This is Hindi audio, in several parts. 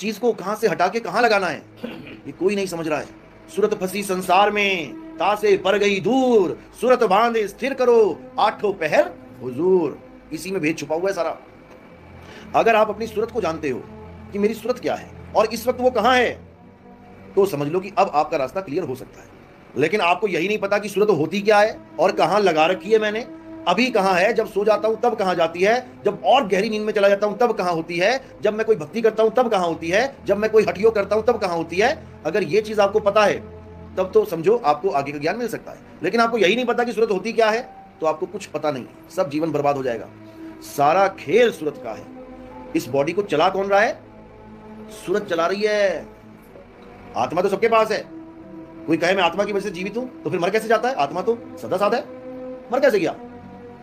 चीज को कहां से हटा के कहां लगाना है, ये कोई नहीं समझ रहा है। सूरत फंसी संसार में, तासे पर गई दूर, सूरत बांधे स्थिर करो, आठों पहर हुजूर। इसी में भेद छुपा हुआ है सारा। अगर आप अपनी सूरत को जानते हो कि मेरी सूरत क्या है और इस वक्त वो कहां है, तो समझ लो कि अब आपका रास्ता क्लियर हो सकता है। लेकिन आपको यही नहीं पता कि सूरत होती क्या है और कहां लगा रखी है मैंने, अभी कहां है, जब सो जाता हूं तब कहां जाती है, जब और गहरी नींद में चला जाता हूं तब कहां होती है, जब मैं कोई भक्ति करता हूं तब कहां होती है, जब मैं कोई हठियो करता हूं तब कहां होती है। अगर ये चीज आपको पता है तब तो समझो आपको आगे का ज्ञान मिल सकता है। लेकिन आपको यही नहीं पता कि सूरत होती क्या है, तो आपको कुछ पता नहीं, सब जीवन बर्बाद हो जाएगा। सारा खेल सूरत का है। इस बॉडी को चला कौन रहा है? सूरत चला रही है। आत्मा तो सबके पास है। कोई कहे मैं आत्मा की वजह से जीवित हूं, तो फिर मर कैसे जाता है? आत्मा तो सदा साथ है, मर कैसे गया?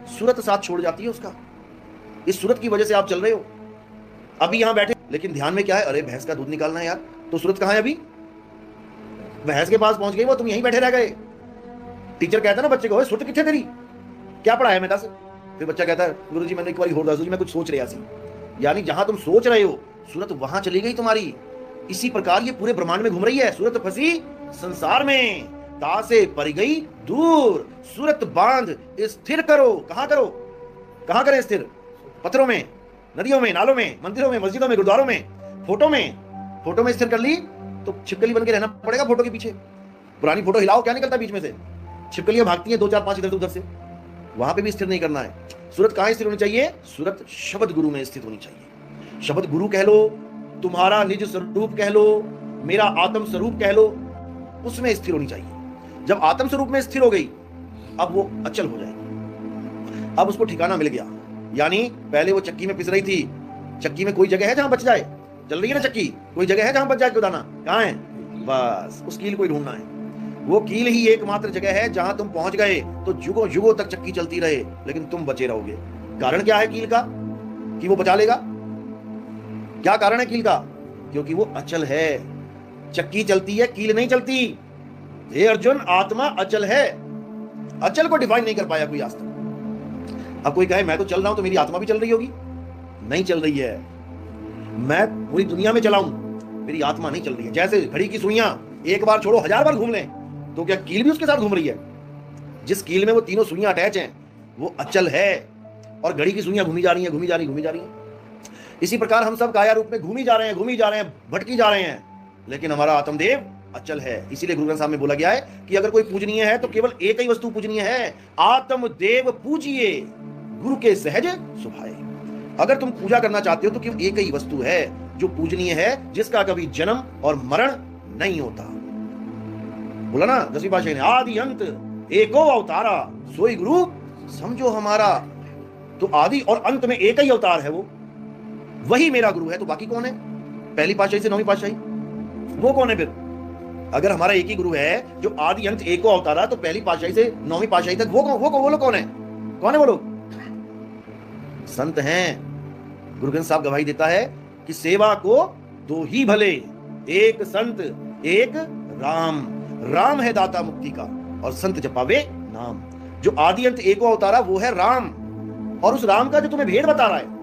सूरत साथ छोड़ जाती है उसका। इस सूरत की वजह से आप चल रहे हो। अभी यहां बैठे, लेकिन ध्यान में क्या है? अरे भैंस का दूध निकालना है यार। तो सूरत कहां है? अभी भैंस के पास पहुंच गई वो, तुम यहीं बैठे रह गए। टीचर कहता है ना बच्चे को, सूरत कितने तेरी, क्या पढ़ाया मैं 10? फिर बच्चा कहता है गुरुजी मैंने एक बार और दस, मैं कुछ सोच रहा सी। यानी जहां तुम सोच रहे हो सूरत वहां चली गई तुम्हारी। इसी प्रकार ये पूरे ब्रह्मांड में घूम रही है। सूरत फंसी संसार में, तासे पर गई दूर, सूरत बांध स्थिर करो। कहां करो? कहां करें स्थिर? पत्थरों में, नदियों में, नालों में, मंदिरों में, मस्जिदों में, गुरुद्वारों में, फोटो में। फोटो में स्थिर कर ली तो छिपकली बन के रहना पड़ेगा फोटो के पीछे। पुरानी फोटो हिलाओ, क्या निकलता बीच में से? छिपकलियां भागती हैं 2 4 5 इधर से उधर से। वहां पे भी स्थिर नहीं करना है। सूरत कहां स्थिर होनी चाहिए? सूरत शब्द गुरु में स्थित होनी चाहिए। शब्द गुरु कह लो, तुम्हारा निज स्वरूप कह लो, मेरा आत्म स्वरूप कह लो, उसमें स्थिर होनी चाहिए। जब आत्म स्वरूप में स्थिर हो गई, अब वो अचल हो जाएगी। अब उसको ठिकाना मिल गया। यानी पहले वो चक्की में पिस रही थी, चक्की में कोई जगह है जहां बच जाए? चल रही है ना चक्की, कोई जगह है जहां बच जाए? दाना कहां है? बस उस कील को ही ढूंढना है। वो कील ही एकमात्र जगह है जहां तुम पहुंच गए तो युगों युगों तक चक्की चलती रहे, लेकिन तुम बचे रहोगे। कारण क्या है कील का कि वो बचा लेगा? क्या कारण है कील का? क्योंकि वो अचल है। चक्की चलती है, कील नहीं चलती। हे अर्जुन, आत्मा अचल है। अचल को डिफाइन नहीं कर पाया कोई आज तक। अब कोई कहे मैं तो चल रहा हूं तो मेरी आत्मा भी चल रही होगी। नहीं चल रही है। मैं पूरी दुनिया में चलाऊं, मेरी आत्मा नहीं चल रही है। जैसे घड़ी की सुइयां एक बार छोड़ो 1000 बार घूम लें, तो क्या कील भी उसके साथ घूम रही है? जिस कील में वो तीनों सुइयां अटैच हैं वो अचल है, और घड़ी की सुइयां घूमी जा रही हैं, घूमी जा रही, घूमी जा रही हैं। इसी प्रकार हम सब काया रूप में घूमी जा रहे हैं, घूमी जा रहे हैं, भटकी जा रहे हैं, लेकिन हमारा आत्मदेव अचल है। इसीलिए गुरु ग्रंथ साहब में बोला गया है कि अगर कोई पूजनीय है तो केवल एक ही वस्तु पूजनीय है, आत्मदेव पूजिए गुरु के सहज सुभाए। अगर तुम पूजा करना चाहते हो तो केवल एक ही वस्तु है जो पूजनीय है, जिसका कभी जन्म और मरण नहीं होता। बोला ना 10वीं पातशाही ने, आदि अंत एको अवतारा, सोई गुरु समझो हमारा। तो आदि और अंत में एक ही अवतार है, वो वही मेरा गुरु है। तो बाकी कौन है? पहली पातशाही से 9वीं पातशाही, वो कौन है फिर? अगर हमारा एक ही गुरु है जो आदि अंत एको अवतारा, तो पहली पातशाही से 9वीं पातशाही तक वो लोग कौन है? कौन है वो लोग? संत हैं। गुरु ग्रंथ साहब गवाही देता है कि सेवा को दो ही भले, एक संत एक राम। राम है दाता मुक्ति का और संत जपावे नाम। जो आदि अंत एको अवतारा वो है राम, और उस राम का जो तुम्हें भेद बता रहा है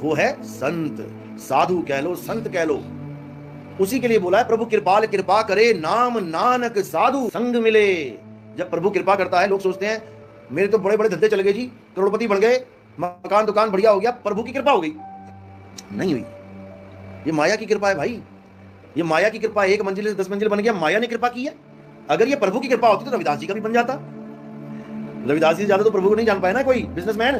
वो है संत। साधु कह लो, संत कह लो, उसी के लिए बोला है प्रभु कृपाल कृपा करे, नाम नानक साधु संग मिले। जब प्रभु कृपा करता है, लोग सोचते हैं मेरे तो बड़े बड़े धंधे चल गए जी, करोड़पति बन गए, मकान दुकान बढ़िया हो गया, प्रभु की कृपा हो गई। नहीं हुई, ये माया की कृपा है भाई। ये माया की कृपा, 1 मंजिल से 10 मंजिल बन गया, माया ने कृपा की है। अगर ये प्रभु की कृपा होती तो रविदास जी का भी बन जाता। रविदास जी से ज्यादा तो प्रभु को नहीं जान पाया ना कोई बिजनेसमैन।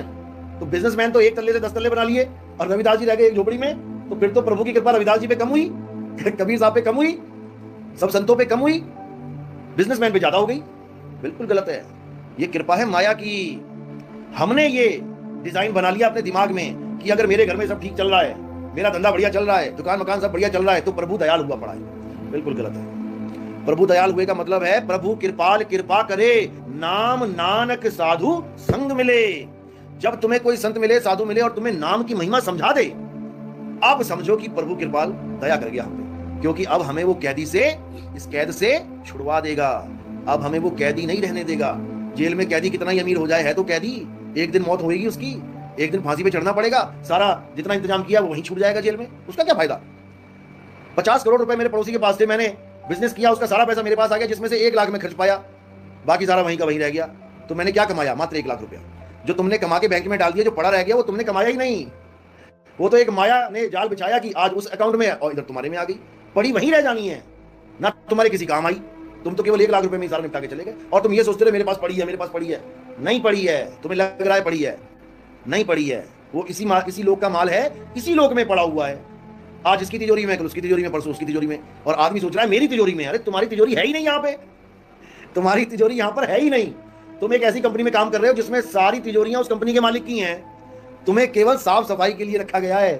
तो बिजनेसमैन तो 1 तल्ले से 10 तल्ले बना लिए, और रविदास जी रह गए एक झोपड़ी में। तो फिर तो प्रभु की कृपा रविदास जी पे कम हुई, कबीर साहब पे कम हुई, सब संतों पे कम हुई, बिजनेसमैन पे ज्यादा हो गई। बिल्कुल गलत है। ये कृपा है माया की। हमने ये डिजाइन बना लिया अपने दिमाग में कि अगर मेरे घर में सब ठीक चल रहा है, मेरा धंधा बढ़िया चल रहा है, दुकान मकान सब बढ़िया चल रहा है, तो प्रभु दयाल हुआ पड़ा है। बिल्कुल गलत है। प्रभु दयाल हुए का मतलब है प्रभु कृपाल कृपा करे, नाम नानक साधु संग मिले। जब तुम्हें कोई संत मिले, साधु मिले, और तुम्हें नाम की महिमा समझा दे, अब समझो कि प्रभु कृपाल दया कर गया हम पे, क्योंकि अब हमें वो कैदी से, इस कैद से छुड़वा देगा। अब हमें वो कैदी नहीं रहने देगा। जेल में कैदी कितना ही अमीर हो जाए, है तो कैदी, एक दिन मौत होगी उसकी, एक दिन फांसी पे चढ़ना पड़ेगा, सारा जितना इंतजाम किया वो वहीं छूट जाएगा जेल में, उसका क्या फायदा? 50 करोड़ रुपए मेरे पड़ोसी के पास थे, मैंने बिजनेस किया, उसका सारा पैसा मेरे पास आ गया, जिसमें से 1 लाख में खर्च पाया, बाकी सारा वहीं का वहीं रह गया। तो मैंने क्या कमाया? मात्र 1 लाख रुपया। जो तुमने कमा के बैंक में डाल दिया, जो पड़ा रह गया, वो तुमने कमाया ही नहीं। वो तो एक माया ने जाल बिछाया कि आज उस अकाउंट में है और इधर तुम्हारे में आ गई, पड़ी वहीं रह जानी है, ना तुम्हारे किसी काम आई। तुम तो केवल 1 लाख रुपए में सारा निपटा के चले गए, और तुम ये सोचते रहे मेरे पास पड़ी है, मेरे पास पड़ी है। नहीं पड़ी है, तुम्हें लग रहा है पड़ी है, नहीं पड़ी है। वो इसी लोक का माल है, इसी लोक में पड़ा हुआ है। आज इसकी तिजोरी में, कल उसकी तिजोरी में, परसों उसकी तिजोरी में, और आदमी सोच रहा है मेरी तिजोरी में। अरे तुम्हारी तिजोरी है ही नहीं यहाँ पे, तुम्हारी तिजोरी यहाँ पर है ही नहीं। तुम एक ऐसी कंपनी में काम कर रहे हो जिसमें सारी तिजोरियां उस कंपनी के मालिक की हैं, तुम्हें केवल साफ सफाई के लिए रखा गया है।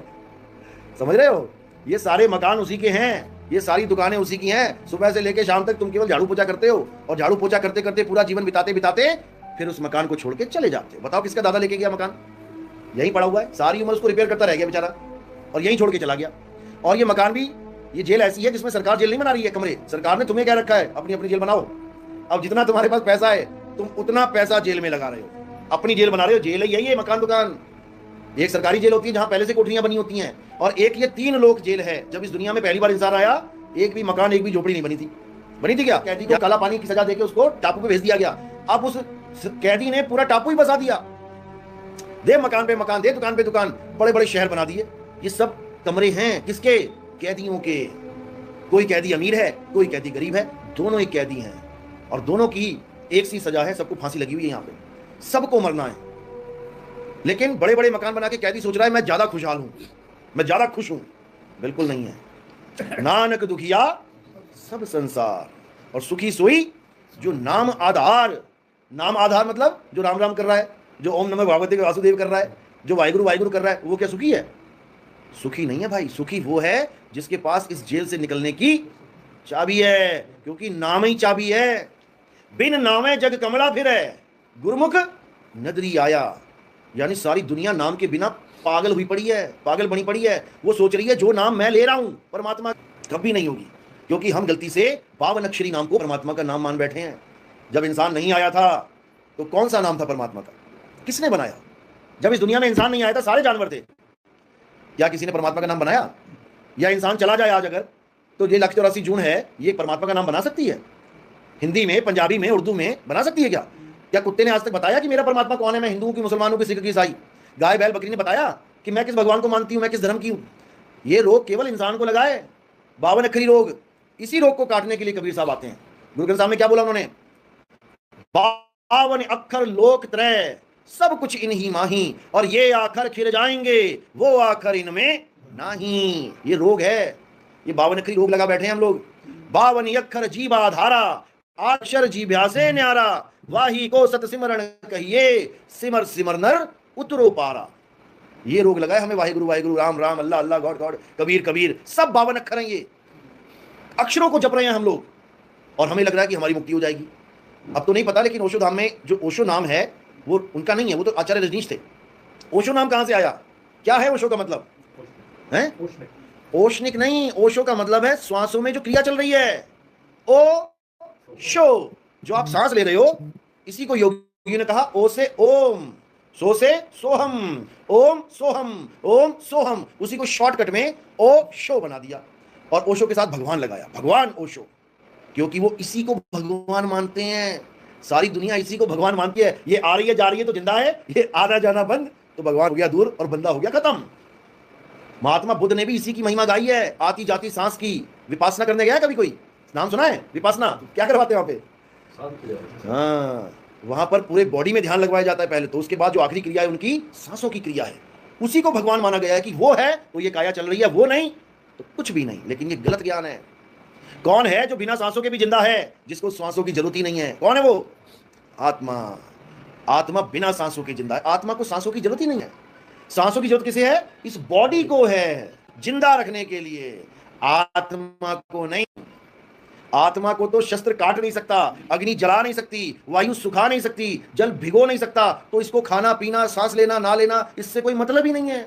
समझ रहे हो? ये सारे मकान उसी के हैं, ये सारी दुकानें उसी की हैं। सुबह से लेकर शाम तक तुम केवल झाड़ू पोछा करते हो, और झाड़ू पोछा करते करते पूरा जीवन बिताते बिताते फिर उस मकान को छोड़ के चले जाते हो। बताओ किसका दादा लेके गया मकान? यहीं पड़ा हुआ है, सारी उम्र उसको रिपेयर करता रह गया बेचारा, और यहीं छोड़ के चला गया। और ये मकान भी, ये जेल ऐसी है जिसमें सरकार जेल नहीं बना रही है कमरे, सरकार ने तुम्हें क्या रखा है, अपनी अपनी जेल बनाओ। अब जितना तुम्हारे पास पैसा है, तुम उतना पैसा जेल में लगा रहे हो, अपनी जेल बना रहे हो। जेल है यही है, मकान दुकान। एक सरकारी जेल होती है जहां पहले से कोठरियां बनी होती हैं, और एक ये 3 लोक जेल है। जब इस दुनिया में पहली बार इंसान आया, एक भी मकान, एक भी झोपड़ी नहीं बनी थी। बनी थी क्या? कैदी को काला पानी की सजा देके उसको टापू पे भेज दिया गया। अब उस कैदी ने पूरा टापू ही बसा दिया, दे मकान पे मकान, दे दुकान पे दुकान, बड़े बड़े शहर बना दिए। ये सब कमरे हैं किसके? कैदियों के। कोई कैदी अमीर है, कोई कैदी गरीब है, दोनों ही कैदी हैं, और दोनों की एक सी सजा है। सबको फांसी लगी हुई है, यहाँ पे सबको मरना है। लेकिन बड़े बड़े मकान बना के कैदी सोच रहा है मैं ज्यादा खुशहाल हूं, मैं ज्यादा खुश हूं। बिल्कुल नहीं है। नानक दुखिया सब संसार, और सुखी सोई जो नाम आधार। नाम आधार मतलब जो राम राम कर रहा है, जो ओम नमः भगवते वासुदेव कर रहा है, जो वाहिगुरु वाहिगुरु कर रहा है, वो क्या सुखी है? सुखी नहीं है भाई। सुखी वो है जिसके पास इस जेल से निकलने की चाबी है, क्योंकि नाम ही चाबी है। बिन नामे जग कमला फिर है, गुरुमुख नदरी आया। यानी सारी दुनिया नाम के बिना पागल हुई पड़ी है, पागल बनी पड़ी है। वो सोच रही है जो नाम मैं ले रहा हूं परमात्मा, कभी नहीं होगी, क्योंकि हम गलती से 52 अक्षरी नाम को परमात्मा का नाम मान बैठे हैं। जब इंसान नहीं आया था तो कौन सा नाम था परमात्मा का? किसने बनाया? जब इस दुनिया में इंसान नहीं आया था, सारे जानवर थे। क्या किसी ने परमात्मा का नाम बनाया? या इंसान चला जाए आज अगर, तो ये 184 जून है, ये परमात्मा का नाम बना सकती है? हिंदी में, पंजाबी में, उर्दू में बना सकती है क्या? क्या कुत्ते ने आज तक बताया कि मेरा परमात्मा कौन है? मैं हिंदू की, मुसलमानों की, सिख की, ईसाई? गाय बैल बकरी ने बताया कि मैं किस भगवान को मानती हूं, मैं किस धर्म की हूं? ये रोग केवल इंसान को लगा है, 52 अक्षरी रोग। इसी रोग को काटने के लिए कबीर साहब आते हैं। गुरु ग्रंथ साहब ने क्या बोला उन्होंने? 52 अक्षर लोक त्रय, सब कुछ इन्हीं माही, और ये आखर खिर जाएंगे, वो आखर इनमें नहीं। ये रोग है, ये 52 अक्षरी रोग लगा बैठे हैं हम लोग। 52 अक्षर जीवा धारा, अक्षर जीभ्या से न्यारा, वाही को सत सिमरण कहिए, सिमर सिमर नर उतरो पारा। ये रोग लगा है हमें। वाहिगुरु वाहिगुरु, राम राम, अल्लाह अल्लाह, गॉड गॉड, कबीर कबीर, सब 52 अक्षर हैं। ये अक्षरों को जप रहे हैं हम लोग, और हमें लग रहा है कि हमारी मुक्ति हो जाएगी। अब तो नहीं पता, लेकिन ओशो धाम में जो ओशो नाम है वो उनका नहीं है, वो तो आचार्य रजनीश थे। ओशो नाम कहां से आया? क्या है ओशो का मतलब? है ओशनिक नहीं, ओशो का मतलब है श्वासों में जो क्रिया चल रही है। ओ शो, जो आप सांस ले रहे हो, इसी को योगी ने कहा ओ से ओम, सो से सोहम, ओम सोहम, ओम सोहम। उसी को शॉर्टकट में ओ शो बना दिया, और ओशो के साथ भगवान लगाया, भगवान ओशो, क्योंकि वो इसी को भगवान मानते हैं। सारी दुनिया इसी को भगवान मानती है। ये आ रही है जा रही है तो जिंदा है, ये आना जाना बंद तो भगवान हो गया दूर और बंदा हो गया खत्म। महात्मा बुद्ध ने भी इसी की महिमा गाई है, आती जाती सांस की। विपासना करने गया कभी कोई? नाम सुना है विपासना? क्या करवाते हैं वहां पे? हाँ, वहां पर पूरे बॉडी में ध्यान लगवाया जाता है पहले, तो उसके बाद जो आखिरी क्रिया है उनकी सांसों की क्रिया है। उसी को भगवान माना गया है कि वो है तो ये काया चल रही है, वो नहीं तो कुछ भी नहीं। लेकिन ये गलत ज्ञान है। कौन है जो बिना सांसों के भी जिंदा है, जिसको सांसों की जरूरत ही नहीं है? कौन है वो? आत्मा। आत्मा बिना सांसों के जिंदा है। आत्मा को सांसों की जरूरत ही नहीं है। सांसों की जरूरत किसे है? इस बॉडी को है, जिंदा रखने के लिए, आत्मा को नहीं। आत्मा को तो शस्त्र काट नहीं सकता, अग्नि जला नहीं सकती, वायु सुखा नहीं सकती, जल भिगो नहीं सकता, तो इसको खाना पीना, सांस लेना ना लेना, इससे कोई मतलब ही नहीं है।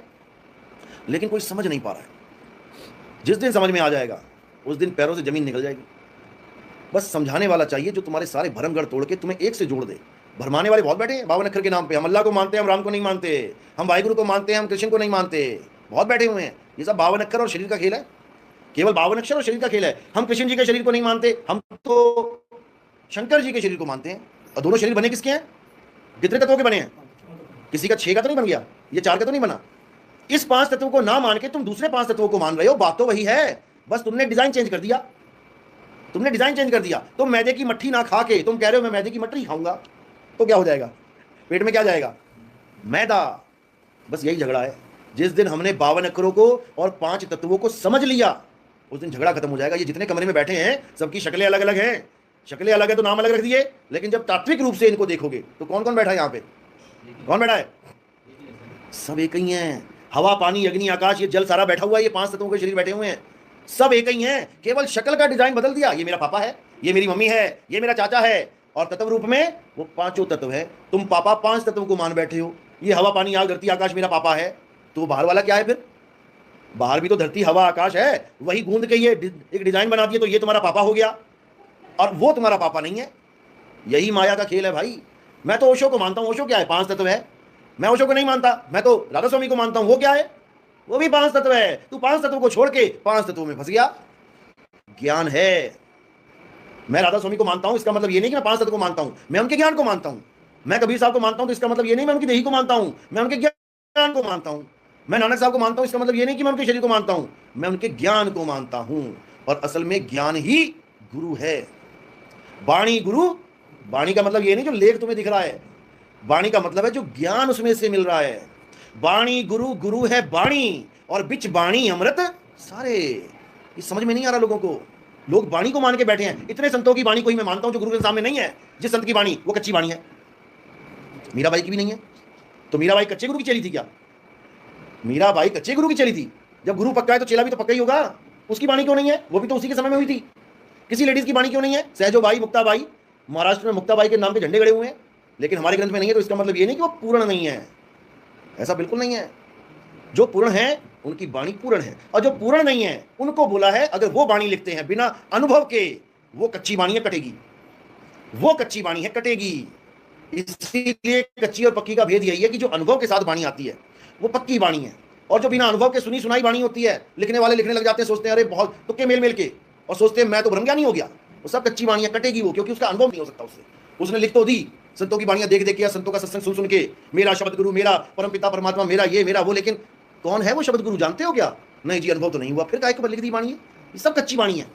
लेकिन कोई समझ नहीं पा रहा है। जिस दिन समझ में आ जाएगा उस दिन पैरों से जमीन निकल जाएगी। बस समझाने वाला चाहिए जो तुम्हारे सारे भरमगढ़ तोड़ के तुम्हें एक से जोड़ दे। भरमाने वाले बहुत बैठे हैं 52 अक्षर के नाम पे। हम अल्लाह को मानते हैं, हम राम को नहीं मानते, हम वाहिगुरु को मानते हैं, हम कृष्ण को नहीं मानते, बहुत बैठे हुए हैं। ये सब 52 अक्षर और शरीर का खेल है। केवल 52 अक्षर और शरीर का खेल है। हम कृष्ण जी के शरीर को नहीं मानते, हम तो शंकर जी के शरीर को मानते हैं। और दोनों शरीर बने किसके हैं? कितने तत्वों के बने हैं? किसी का 6 का तो नहीं बन गया, ये 4 का तो नहीं बना। इस 5 तत्वों को ना मान के तुम दूसरे 5 तत्वों को मान रहे हो। बात तो वही है, बस तुमने डिजाइन चेंज कर दिया। तुमने डिजाइन चेंज कर दिया। तुम मैदे की मट्ठी ना खा के तुम कह रहे हो मैं मैदे की मट्ठी खाऊंगा, तो क्या हो जाएगा? पेट में क्या जाएगा? मैदा। बस यही झगड़ा है। जिस दिन हमने 52 अक्षरों को और 5 तत्वों को समझ लिया, उस दिन झगड़ा खत्म हो जाएगा। ये जितने कमरे में बैठे हैं सबकी शक्लें अलग अलग हैं। शक्लें अलग है तो नाम अलग रख दिए, लेकिन जब तात्विक रूप से इनको देखोगे तो कौन कौन बैठा है यहाँ पे? कौन बैठा है? सब एक ही हैं। हवा, पानी, अग्नि, आकाश, ये जल सारा बैठा हुआ है। ये 5 तत्वों के शरीर बैठे हुए हैं, सब एक ही हैं। केवल शक्ल का डिजाइन बदल दिया। ये मेरा पापा है, ये मेरी मम्मी है, ये मेरा चाचा है, और तत्व रूप में वो 5 तत्व है। तुम पापा 5 तत्वों को मान बैठे हो। ये हवा, पानी, आग, धरती, आकाश मेरा पापा है, तो बाहर वाला क्या है फिर? बाहर भी तो धरती, हवा, आकाश है। वही गूंद के ये एक डिजाइन बना दिए, तो ये तुम्हारा पापा हो गया और वो तुम्हारा पापा नहीं है। यही माया का खेल है भाई। मैं तो ओशो को मानता हूं। ओशो क्या है? 5 तत्व है। मैं ओशो को नहीं मानता, मैं तो राधा स्वामी को मानता हूं। वो क्या है? वो भी 5 तत्व है। तू 5 तत्वों को छोड़ के 5 तत्वों में फंस गया। ज्ञान है। मैं राधा स्वामी को मानता हूं, इसका मतलब ये नहीं कि मैं 5 तत्व को मानता हूं, मैं उनके ज्ञान को मानता हूं। मैं कबीर साहब को मानता हूं, तो इसका मतलब ये नहीं मैं उनकी देही को मानता हूं, मैं उनके ज्ञान को मानता हूं। मैं नानक साहब को मानता हूं, इसका मतलब ये नहीं कि मैं उनके शरीर को मानता हूं, मैं उनके ज्ञान को मानता हूं। और असल में ज्ञान ही गुरु है। वाणी गुरु। वाणी का मतलब ये नहीं जो लेख तुम्हें दिख रहा है, वाणी का मतलब है जो ज्ञान उसमें से मिल रहा है। वाणी गुरु, गुरु है वाणी, और बिच वाणी अमृत सारे। ये समझ में नहीं आ रहा लोगों को। लोग वाणी को मान के बैठे हैं। इतने संतों की वाणी को ही मैं मानता हूं जो गुरु के सामने नहीं है। जिस संत की वाणी वो कच्ची वाणी है, मीराबाई की भी नहीं है। तो मीराबाई कच्चे गुरु की चली थी क्या? मीराबाई कच्चे गुरु की चली थी। जब गुरु पक्का है तो चेला भी तो पक्का ही होगा। उसकी वाणी क्यों नहीं है? वो भी तो उसी के समय में हुई थी। किसी लेडीज की वाणी क्यों नहीं है? सहजोबाई, मुक्ताबाई, महाराष्ट्र में मुक्ताबाई के नाम के झंडे गड़े हुए हैं, लेकिन हमारे ग्रंथ में नहीं है। तो इसका मतलब ये नहीं कि वो पूर्ण नहीं है, ऐसा बिल्कुल नहीं है। जो पूर्ण है उनकी वाणी पूर्ण है, और जो पूर्ण नहीं है उनको बोला है अगर वो वाणी लिखते हैं बिना अनुभव के, वो कच्ची वाणी है, कटेगी। वो कच्ची वाणी है, कटेगी। इसीलिए कच्ची और पक्की का भेद यही है कि जो अनुभव के साथ वाणी आती है वो पक्की वाणी है, और जो बिना अनुभव के सुनी सुनाई वाणी होती है, लिखने वाले लिखने लग जाते हैं, सोचते हैं अरे बहुत तुक्के मेल मेल के, और सोचते हैं मैं तो ब्रह्मज्ञानी हो गया। वो सब कच्ची वाणी है, कटेगी वो, क्योंकि उसका अनुभव नहीं हो सकता उससे। उसने लिख तो दी, संतों की वाणियां देख देख के, संतों का सत्संग सुन सुन के, मेरा शब्द गुरु, मेरा परम पिता परमात्मा, मेरा ये मेरा वो, लेकिन कौन है वो शब्द गुरु? जानते हो क्या? नहीं जी, अनुभव तो नहीं हुआ। फिर काहे को लिख दी वाणी है? ये सब कच्ची वाणी है।